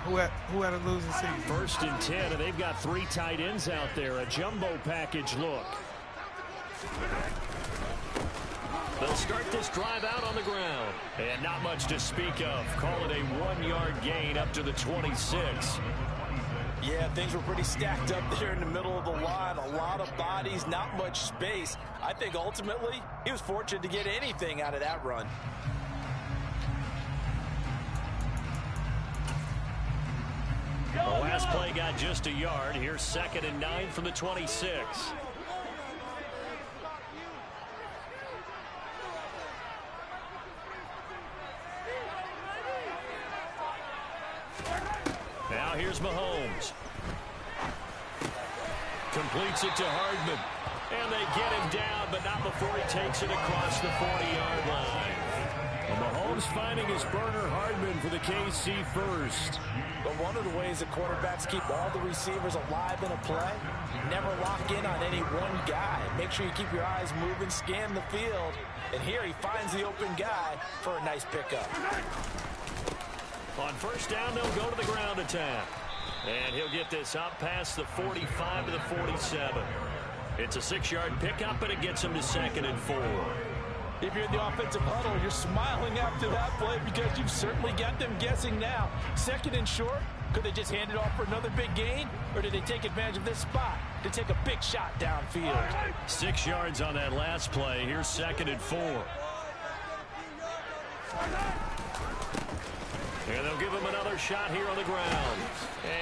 Who had a losing season? 1st and 10, and they've got 3 tight ends out there. A jumbo package look. They'll start this drive out on the ground. And not much to speak of. Call it a 1-yard gain up to the 26. Yeah, things were pretty stacked up there in the middle of the line. A lot of bodies, not much space. I think ultimately he was fortunate to get anything out of that run. The last play got just a yard. Here's 2nd and 9 from the 26. Now here's Mahomes. Completes it to Hardman. And they get him down, but not before he takes it across the 40-yard line. Well, Mahomes finding his burner Hardman for the KC first. But one of the ways that quarterbacks keep all the receivers alive in a play, never lock in on any one guy. Make sure you keep your eyes moving, scan the field. And here he finds the open guy for a nice pickup. On 1st down, they'll go to the ground attack. And he'll get this up past the 45 to the 47. It's a 6-yard pickup, and it gets him to 2nd and 4. If you're in the offensive huddle, you're smiling after that play because you've certainly got them guessing now. 2nd and short, could they just hand it off for another big gain? Or did they take advantage of this spot to take a big shot downfield? 6 yards on that last play. Here's 2nd and 4. And they'll give him another shot here on the ground.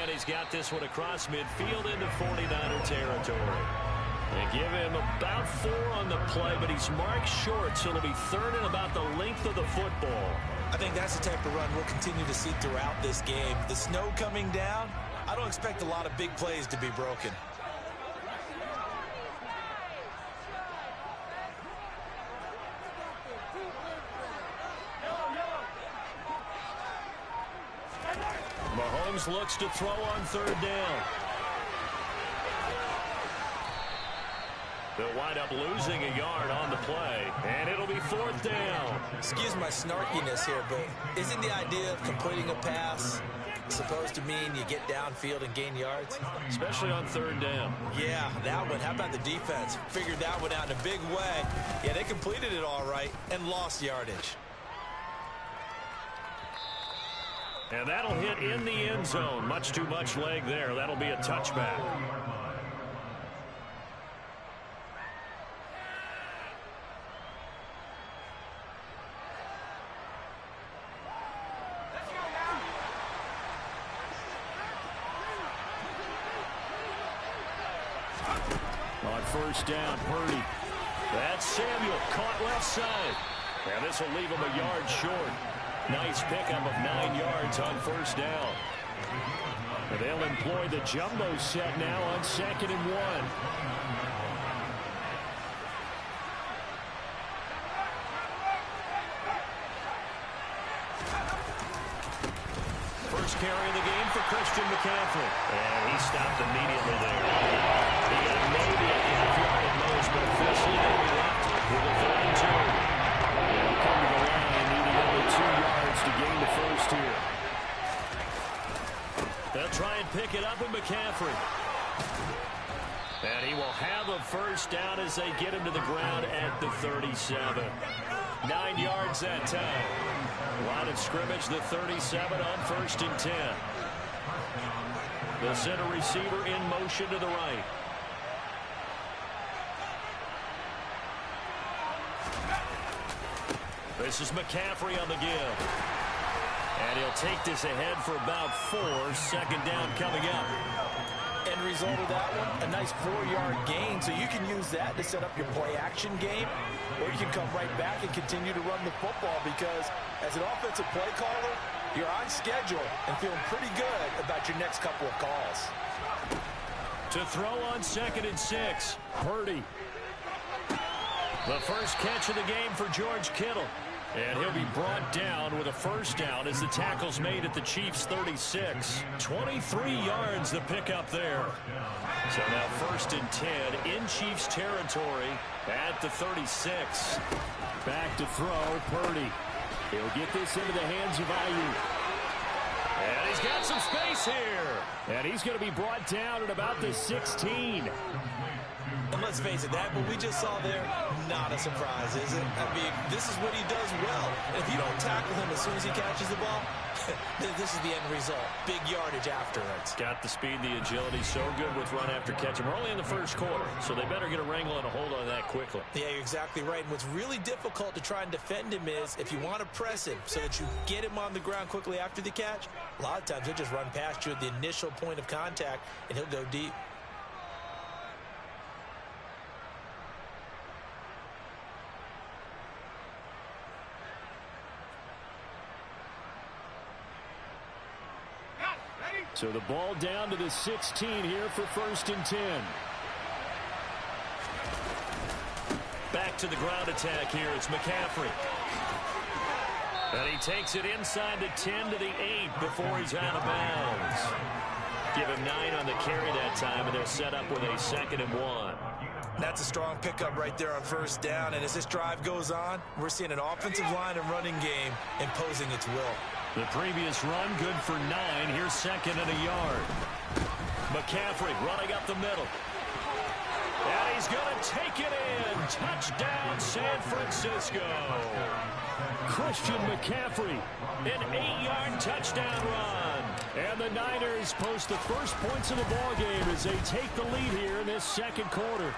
And he's got this one across midfield into 49er territory. They give him about 4 on the play, but he's marked short, so it'll be 3rd and about the length of the football. I think that's the type of run we'll continue to see throughout this game. The snow coming down, I don't expect a lot of big plays to be broken. Mahomes looks to throw on 3rd down. They'll wind up losing a yard on the play, and it'll be 4th down. Excuse my snarkiness here, but isn't the idea of completing a pass supposed to mean you get downfield and gain yards? Especially on 3rd down. Yeah, that one. How about the defense? Figured that one out in a big way. Yeah, they completed it all right and lost yardage. And that'll hit in the end zone. Much too much leg there. That'll be a touchback. On 1st down, Purdy. That's Samuel caught left side. And this will leave him a yard short. Nice pickup of 9 yards on 1st down. And they'll employ the jumbo set now on 2nd and 1. First carry of the game for Christian McCaffrey. And he stopped immediately there. He got maybe a half-yard at most, but officially they'll be left with a 3rd and 2. They'll come to the line, needing only 2 yards to gain the first here. They'll try and pick it up with McCaffrey. And he will have a 1st down as they get him to the ground at the 37. 9 yards that time. Line of scrimmage, the 37 on 1st and 10. The center receiver in motion to the right. This is McCaffrey on the give. And he'll take this ahead for about 4. 2nd down coming up. End result of that one, a nice 4-yard gain. So you can use that to set up your play-action game, or you can come right back and continue to run the football because as an offensive play caller, you're on schedule and feeling pretty good about your next couple of calls. To throw on 2nd and 6, Purdy. The first catch of the game for George Kittle. And he'll be brought down with a 1st down as the tackle's made at the Chiefs' 36. 23 yards the pickup there. So now 1st and 10 in Chiefs territory at the 36. Back to throw, Purdy. He'll get this into the hands of Ayuk. And he's got some space here. And he's going to be brought down at about the 16. And let's face it, that what we just saw there, not a surprise, is it? I mean, this is what he does well. And if you don't tackle him as soon as he catches the ball, this is the end result. Big yardage afterwards. Got the speed, the agility, so good with run after catch. And we're only in the first quarter, so they better get a wrangle and a hold on that quickly. Yeah, you're exactly right. And what's really difficult to try and defend him is if you want to press him so that you get him on the ground quickly after the catch, a lot of times he'll just run past you at the initial point of contact, and he'll go deep. So the ball down to the 16 here for 1st and 10. Back to the ground attack here. It's McCaffrey. And he takes it inside the 10 to the 8 before he's out of bounds. Give him 9 on the carry that time, and they'll set up with a 2nd and 1. That's a strong pickup right there on 1st down. And as this drive goes on, we're seeing an offensive line and running game imposing its will. The previous run, good for 9. Here's 2nd and a yard. McCaffrey running up the middle. And he's going to take it in. Touchdown, San Francisco. Christian McCaffrey, an 8-yard touchdown run. And the Niners post the first points of the ballgame as they take the lead here in this 2nd quarter.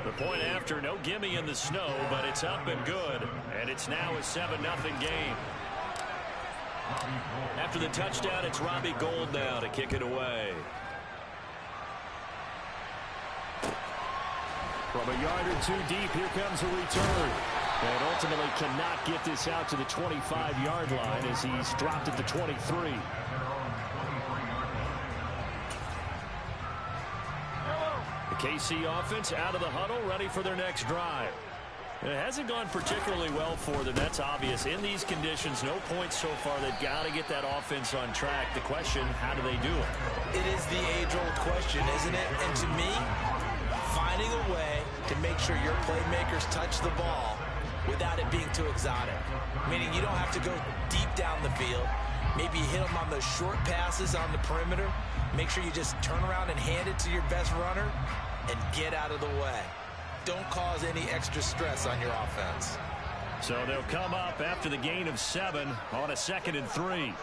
The point after, no gimme in the snow, but it's up and good. And it's now a 7-0 game. After the touchdown, it's Robbie Gould now to kick it away. From a yard or 2 deep, here comes a return. And ultimately cannot get this out to the 25-yard line as he's dropped at the 23. The KC offense out of the huddle, ready for their next drive. It hasn't gone particularly well for them. That's obvious. In these conditions, no points so far. They've got to get that offense on track. The question, how do they do it? It is the age-old question, isn't it? And to me, finding a way to make sure your playmakers touch the ball without it being too exotic. Meaning you don't have to go deep down the field. Maybe you hit them on those short passes on the perimeter. Make sure you just turn around and hand it to your best runner and get out of the way. Don't cause any extra stress on your offense. So they'll come up after the gain of 7 on a 2nd and 3.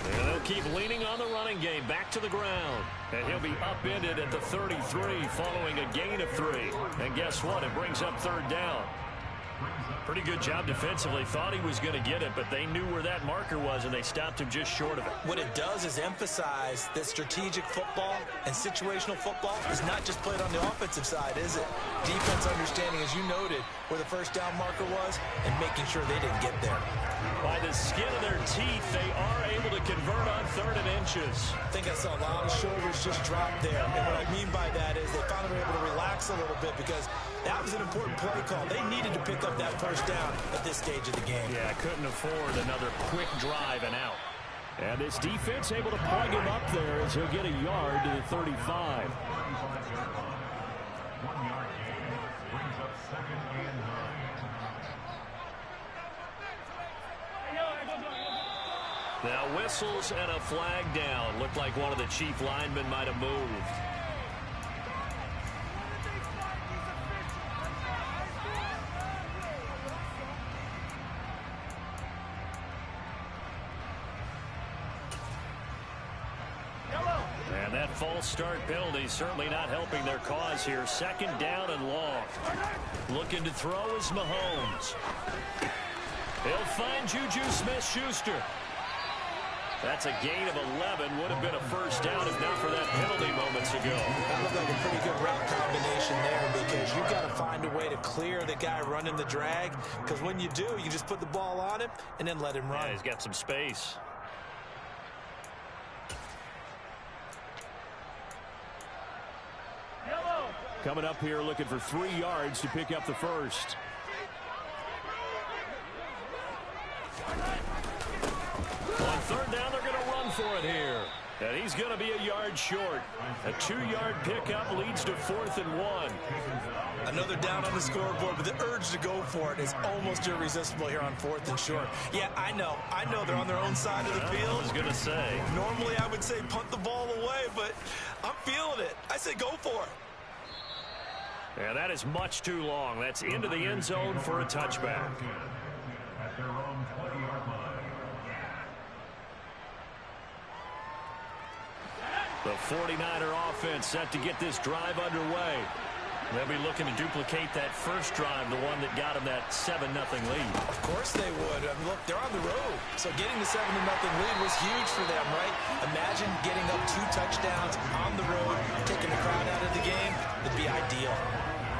And they'll keep leaning on the running game back to the ground. And he'll be upended at the 33 following a gain of 3. And guess what? It brings up 3rd down. Pretty good job defensively. Thought he was going to get it, but they knew where that marker was, and they stopped him just short of it. What it does is emphasize that strategic football and situational football is not just played on the offensive side, is it? Defense understanding, as you noted, where the 1st down marker was and making sure they didn't get there. By the skin of their teeth, they are able to convert on 3rd and inches. I think I saw a lot of shoulders just drop there. And what I mean by that is they finally were able to relax a little bit because that was an important play call. They needed to pick up that 1st down at this stage of the game. Yeah, couldn't afford another quick drive and out. And this defense able to plug him up there as he'll get a yard to the 35. 1 yard gain brings up 2nd and 9. Now whistles and a flag down. Looked like one of the chief linemen might have moved. And that false start penalty certainly not helping their cause here. 2nd down and long. Looking to throw is Mahomes. He'll find Juju Smith-Schuster. That's a gain of 11. Would have been a 1st down if not for that penalty moments ago. That looked like a pretty good route combination there because you've got to find a way to clear the guy running the drag. Because when you do, you just put the ball on him and then let him run. Yeah, he's got some space. Coming up here looking for 3 yards to pick up the 1st. On 3rd down, they're going to run for it here. And he's going to be a yard short. A 2-yard pickup leads to 4th and 1. Another down on the scoreboard, but the urge to go for it is almost irresistible here on 4th and short. Yeah, I know they're on their own side of the field. I was going to say. Normally I would say punt the ball away, but I'm feeling it. I say go for it. And that is much too long. That's into the end zone for a touchback. At their own 20-yard line. The 49er offense set to get this drive underway. They'll be looking to duplicate that first drive, the one that got them that 7-0 lead. Of course they would. I mean, look, they're on the road. So getting the 7-0 lead was huge for them, right? Imagine getting up 2 touchdowns on the road, taking the crowd out of the game. It'd be ideal.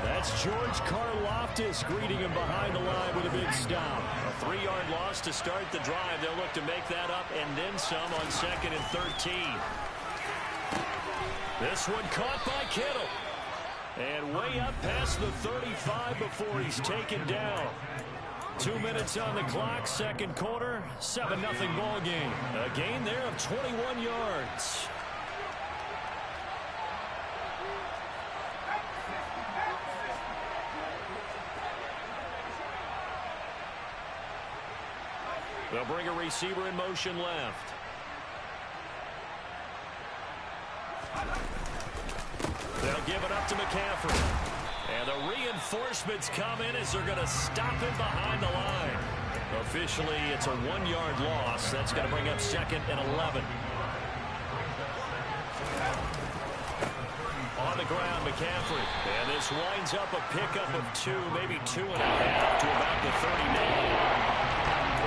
That's George Karlaftis greeting him behind the line with a big stop. A 3-yard loss to start the drive. They'll look to make that up and then some on 2nd and 13. This one caught by Kittle. And way up past the 35 before he's taken down. 2 minutes on the clock, second quarter, 7-0 ball game. A gain there of 21 yards. They'll bring a receiver in motion left. They'll give it up to McCaffrey. And the reinforcements come in as they're going to stop him behind the line. Officially, it's a 1-yard loss. That's going to bring up 2nd and 11. On the ground, McCaffrey. And this winds up a pickup of 2, maybe 2.5 to about the 30 now.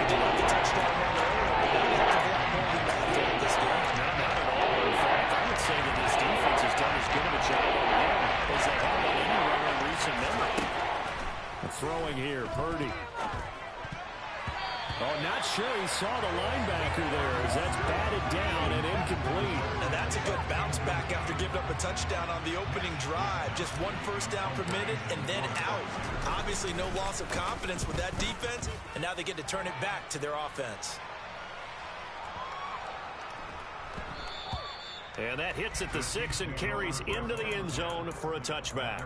They did have the touchdown run earlier, but they didn't have a lot more than that to this game. Not at all. In fact, I would say that this defense has done as good of a job on him as they have on any runner in recent memory. Throwing here, Purdy. Oh, not sure he saw the linebacker there as that's batted down and incomplete. And that's a good bounce back after giving up a touchdown on the opening drive. Just 1 first down per minute and then out. Obviously no loss of confidence with that defense, and now they get to turn it back to their offense. And that hits at the 6 and carries into the end zone for a touchback.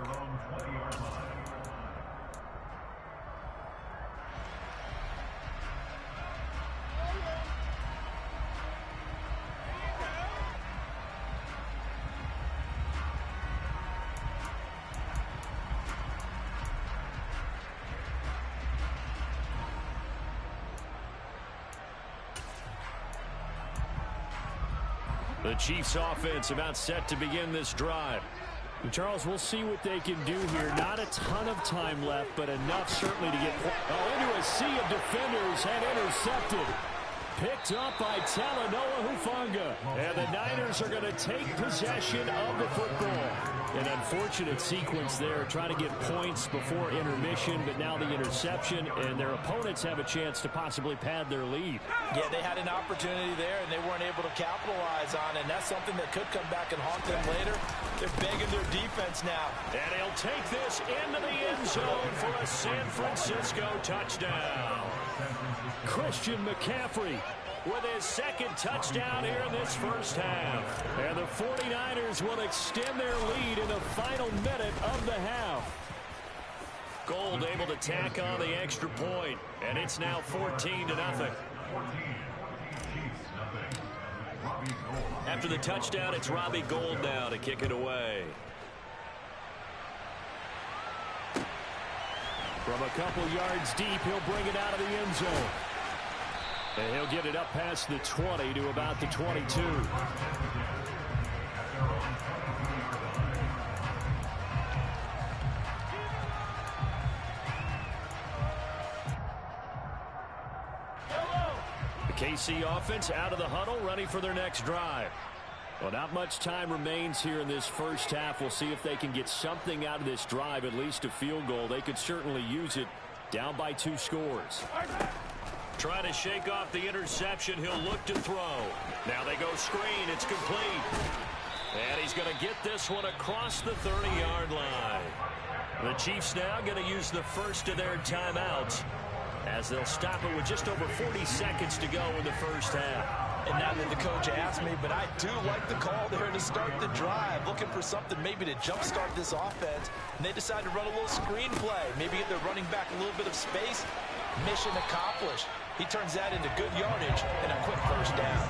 The Chiefs offense about set to begin this drive. And Charles, we'll see what they can do here. Not a ton of time left, but enough certainly to get into a sea of defenders and intercepted. Picked up by Talanoa Hufanga. And the Niners are going to take possession of the football. An unfortunate sequence there, trying to get points before intermission, but now the interception, and their opponents have a chance to possibly pad their lead. Yeah, they had an opportunity there, and they weren't able to capitalize on it, and that's something that could come back and haunt them later. They're begging their defense now. And he'll take this into the end zone for a San Francisco touchdown. Christian McCaffrey with his 2nd touchdown here in this first half. And the 49ers will extend their lead in the final minute of the half. Gold able to tack on the extra point, and it's now 14-0. After the touchdown, it's Robbie Gould now to kick it away. From a couple yards deep, he'll bring it out of the end zone. And he'll get it up past the 20 to about the 22. The KC offense out of the huddle, ready for their next drive. Well, not much time remains here in this first half. We'll see if they can get something out of this drive, at least a field goal. They could certainly use it, down by 2 scores. Trying to shake off the interception. He'll look to throw. Now they go screen. It's complete. And he's going to get this one across the 30-yard line. The Chiefs now going to use the first of their timeouts as they'll stop it with just over 40 seconds to go in the first half. And now that the coach asked me, but I do like the call there to start the drive, looking for something maybe to jumpstart this offense. And they decide to run a little screen play, maybe get their running back a little bit of space. Mission accomplished. He turns that into good yardage and a quick first down.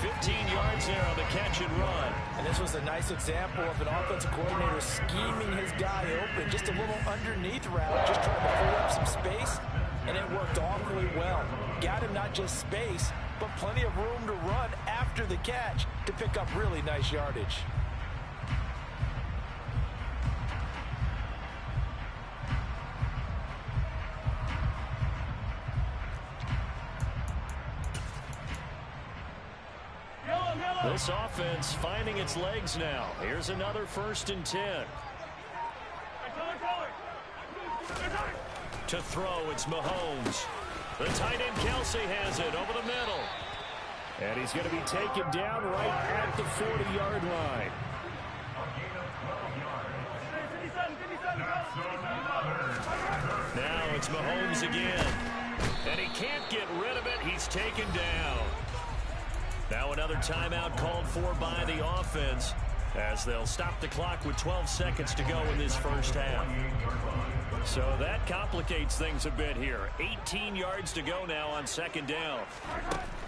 15 yards there on the catch and run. And this was a nice example of an offensive coordinator scheming his guy open. Just a little underneath route, just trying to free up some space, and it worked awfully well. Got him not just space, but plenty of room to run after the catch to pick up really nice yardage. This offense finding its legs now. Here's another 1st and 10. To throw, it's Mahomes. The tight end Kelsey has it over the middle. And he's going to be taken down right at the 40-yard line. Now it's Mahomes again. And he can't get rid of it. He's taken down. Now another timeout called for by the offense as they'll stop the clock with 12 seconds to go in this first half. So that complicates things a bit here. 18 yards to go now on 2nd down.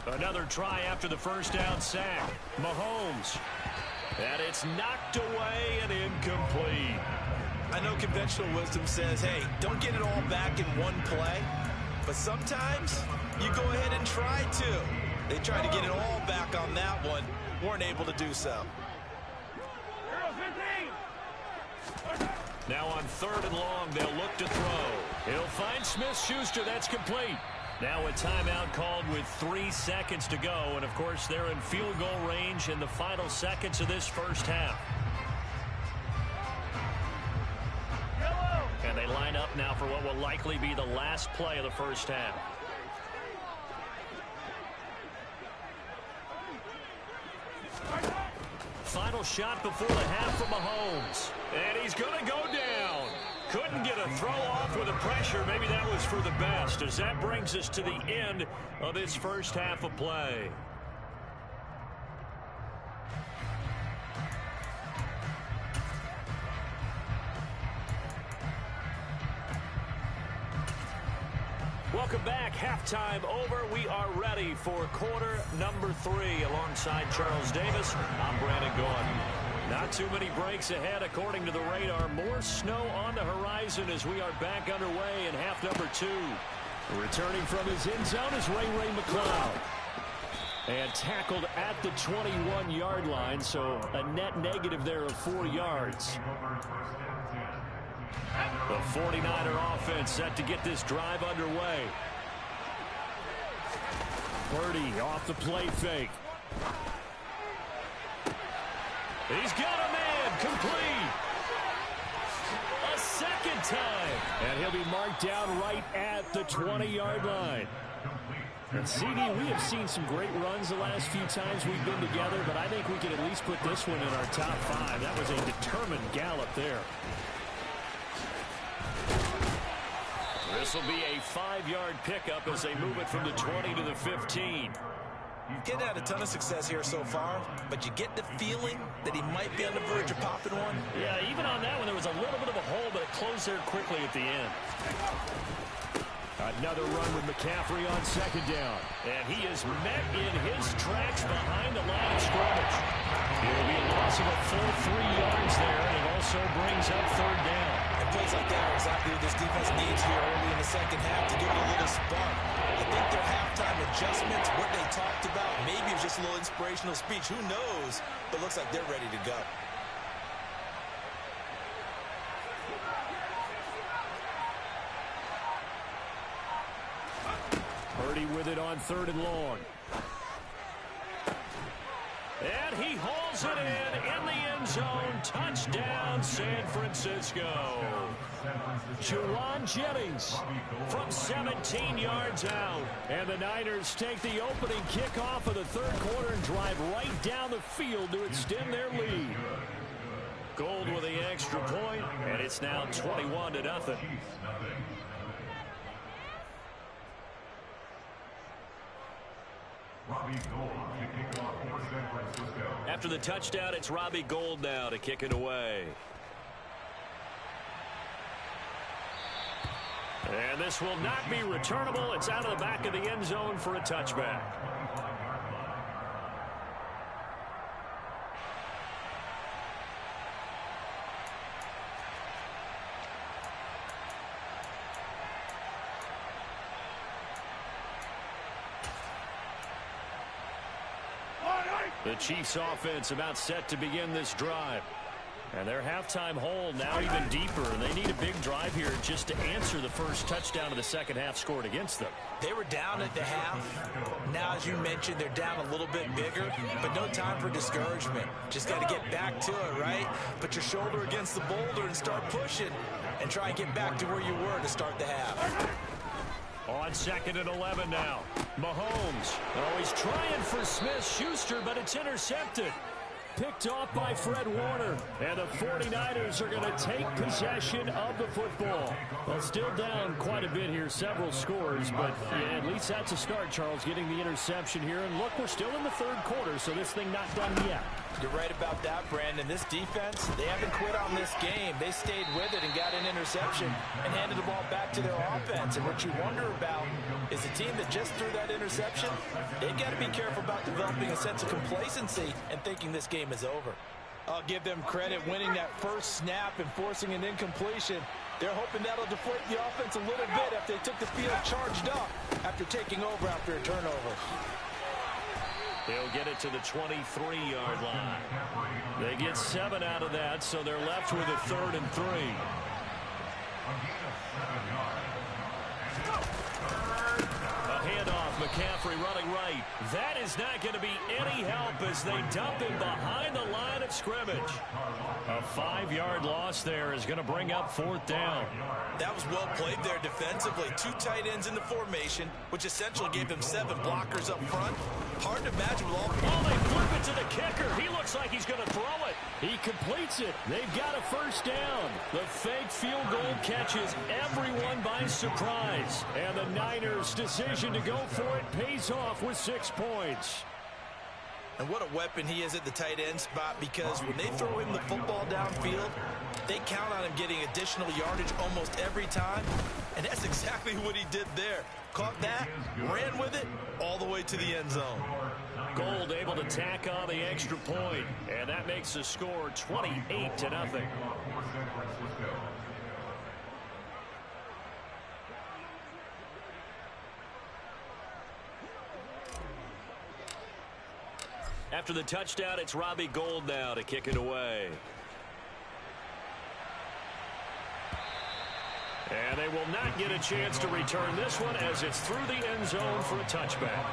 Another try after the first down sack. Mahomes. And it's knocked away and incomplete. I know conventional wisdom says, hey, don't get it all back in one play. But sometimes you go ahead and try to. They tried to get it all back on that one. Weren't able to do so. Now on 3rd and long, they'll look to throw. He'll find Smith-Schuster. That's complete. Now a timeout called with 3 seconds to go. And, of course, they're in field goal range in the final seconds of this first half. And they line up now for what will likely be the last play of the first half. Final shot before the half from Mahomes. And he's going to go down. Couldn't get a throw off with the pressure. Maybe that was for the best, as that brings us to the end of this first half of play. Welcome back. Halftime over. We are ready for quarter number 3 alongside Charles Davis. I'm Brandon Gordon. Not too many breaks ahead according to the radar. More snow on the horizon as we are back underway in half number 2. Returning from his end zone is Ray McCloud. And tackled at the 21-yard line, so a net negative there of 4 yards. The 49er offense set to get this drive underway. Purdy off the play fake. He's got a man complete. A second time. And he'll be marked down right at the 20-yard line. And CD, we have seen some great runs the last few times we've been together, but I think we can at least put this one in our top 5. That was a determined gallop there. This will be a 5-yard pickup as they move it from the 20 to the 15. Getting had a ton of success here so far, but you get the feeling that he might be on the verge of popping one. Yeah, even on that one, there was a little bit of a hole, but it closed there quickly at the end. Another run with McCaffrey on 2nd down. And he is met in his tracks behind the line of scrimmage. It'll be a loss of a full 3 yards there, and it also brings up 3rd down. And plays like that are exactly what this defense needs here early in the second half to give it a little spark. I think their halftime adjustments, what they talked about, maybe it was just a little inspirational speech. Who knows? But looks like they're ready to go. Purdy with it on 3rd and long. And he hauls it in the end zone. Touchdown, San Francisco. Juwan Jennings from 17 yards out. And the Niners take the opening kickoff of the 3rd quarter and drive right down the field to extend their lead. Gold with the extra point, and it's now 21-0. Robbie Gould to kick it off for San Francisco. After the touchdown, it's Robbie Gould now to kick it away. And this will not be returnable. It's out of the back of the end zone for a touchback. The Chiefs offense about set to begin this drive. And their halftime hole now even deeper. They need a big drive here just to answer the first touchdown of the second half scored against them. They were down at the half. Now, as you mentioned, they're down a little bit bigger, but no time for discouragement. Just got to get back to it, right? Put your shoulder against the boulder and start pushing and try and get back to where you were to start the half. On 2nd and 11 now. Mahomes. Always trying for Smith-Schuster, but it's intercepted. Picked off by Fred Warner. And the 49ers are going to take possession of the football. Well, still down quite a bit here, several scores, but yeah, at least that's a start, Charles, getting the interception here. And look, we're still in the third quarter, so this thing not done yet. You're right about that, Brandon. This defense, they haven't quit on this game. They stayed with it and got an interception and handed the ball back to their offense. And what you wonder about is a team that just threw that interception, they've got to be careful about developing a sense of complacency and thinking this game is over. I'll give them credit winning that first snap and forcing an incompletion. They're hoping that'll deflate the offense a little bit if they took the field charged up after taking over after a turnover. They'll get it to the 23-yard line. They get 7 out of that, so they're left with a 3rd and 3. A handoff, McCaffrey running right. That is not going to be any help as they dump him behind the line of scrimmage. A 5-yard loss there is going to bring up 4th down. That was well played there defensively. 2 tight ends in the formation, which essentially gave them 7 blockers up front. Hard to imagine with all... Oh, they flip it to the kicker. He looks like he's going to throw it. He completes it. They've got a first down. The fake field goal catches everyone by surprise. And the Niners' decision to go for it pays off with 6 points. And what a weapon he is at the tight end spot, because when they throw him the football downfield, they count on him getting additional yardage almost every time. And that's exactly what he did there. Caught that, ran with it, all the way to the end zone. Gould able to tack on the extra point, and that makes the score 28-0. After the touchdown, it's Robbie Gould now to kick it away. And they will not get a chance to return this one as it's through the end zone for a touchback.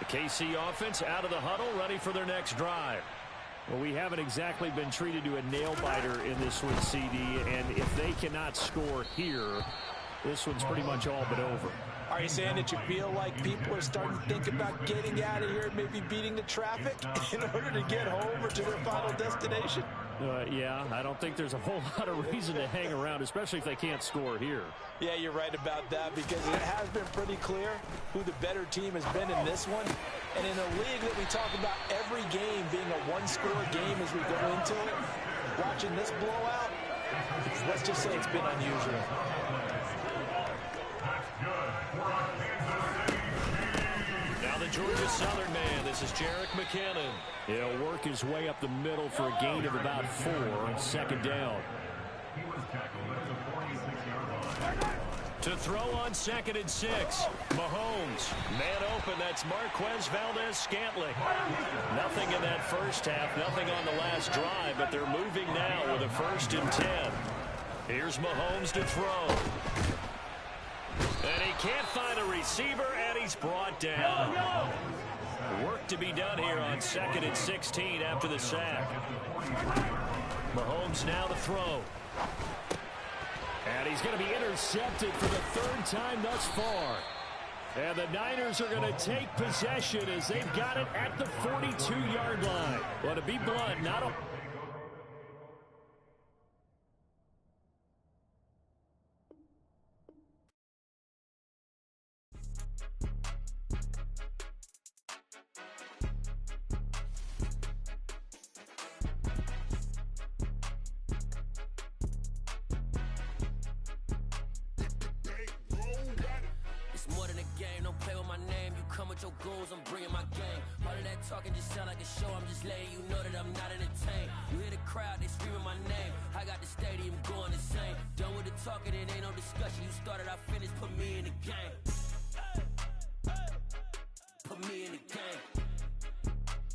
The KC offense out of the huddle, ready for their next drive. Well, we haven't exactly been treated to a nail-biter in this one, CD, and if they cannot score here, this one's pretty much all but over. Are you saying that you feel like people are starting to think about getting out of here, maybe beating the traffic in order to get home or to their final destination? Yeah, I don't think there's a whole lot of reason to hang around, especially if they can't score here. Yeah, you're right about that, because it has been pretty clear who the better team has been in this one. And in a league that we talk about every game being a one-score game as we go into it, watching this blowout, let's just say it's been unusual. Now the Georgia Southern man, this is Jerick McKinnon. He'll work his way up the middle for a gain of about 4 on 2nd down. To throw on 2nd and 6. Mahomes. Man open, that's Marquez Valdez-Scantling. Nothing in that first half, nothing on the last drive, but they're moving now with a 1st and 10. Here's Mahomes to throw. And he can't find a receiver, and he's brought down. Work to be done here on 2nd and 16 after the sack. Mahomes now to throw. And he's going to be intercepted for the 3rd time thus far. And the Niners are going to take possession as they've got it at the 42-yard line. Well, to be blunt, not a... game. Don't play with my name. You come with your goons, I'm bringing my game. All of that talking just sound like a show. I'm just letting you know that I'm not entertained. You hear the crowd, they screaming my name. I got the stadium going insane. Done with the talking, it ain't no discussion. You started, I finished, put me in the game.